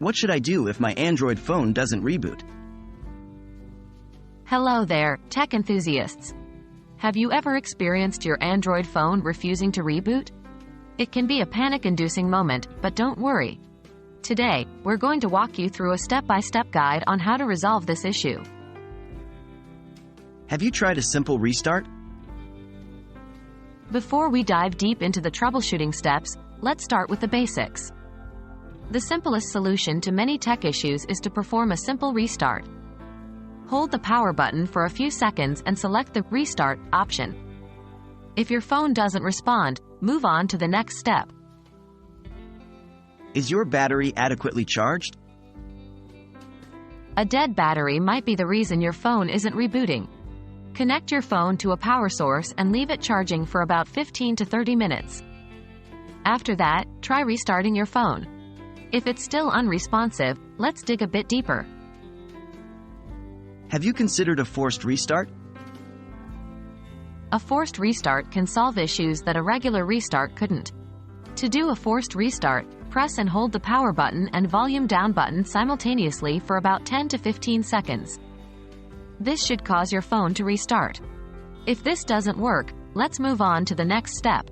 What should I do if my Android phone doesn't reboot? Hello there, tech enthusiasts. Have you ever experienced your Android phone refusing to reboot? It can be a panic-inducing moment, but don't worry. Today, we're going to walk you through a step-by-step guide on how to resolve this issue. Have you tried a simple restart? Before we dive deep into the troubleshooting steps, let's start with the basics. The simplest solution to many tech issues is to perform a simple restart. Hold the power button for a few seconds and select the Restart option. If your phone doesn't respond, move on to the next step. Is your battery adequately charged? A dead battery might be the reason your phone isn't rebooting. Connect your phone to a power source and leave it charging for about 15 to 30 minutes. After that, try restarting your phone. If it's still unresponsive, let's dig a bit deeper. Have you considered a forced restart? A forced restart can solve issues that a regular restart couldn't. To do a forced restart, press and hold the power button and volume down button simultaneously for about 10 to 15 seconds. This should cause your phone to restart. If this doesn't work, let's move on to the next step.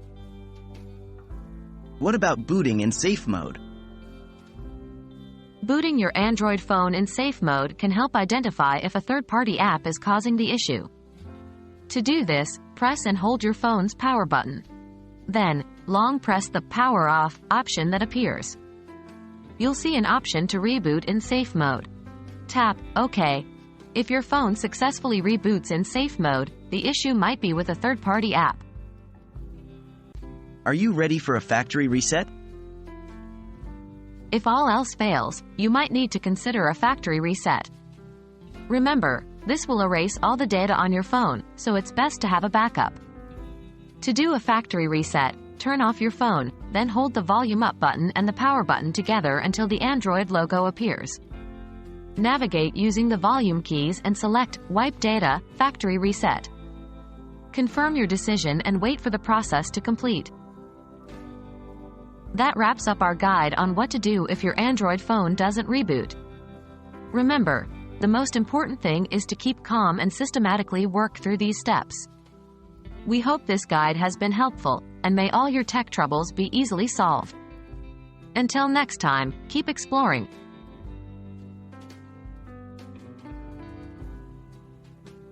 What about booting in safe mode? Booting your Android phone in safe mode can help identify if a third-party app is causing the issue. To do this, press and hold your phone's power button. Then, long press the Power Off option that appears. You'll see an option to reboot in safe mode. Tap OK. If your phone successfully reboots in safe mode, the issue might be with a third-party app. Are you ready for a factory reset? If all else fails, you might need to consider a factory reset. Remember, this will erase all the data on your phone, so it's best to have a backup. To do a factory reset, turn off your phone, then hold the volume up button and the power button together until the Android logo appears. Navigate using the volume keys and select Wipe Data, Factory Reset. Confirm your decision and wait for the process to complete. That wraps up our guide on what to do if your Android phone doesn't reboot. Remember, the most important thing is to keep calm and systematically work through these steps. We hope this guide has been helpful, and may all your tech troubles be easily solved. Until next time, keep exploring,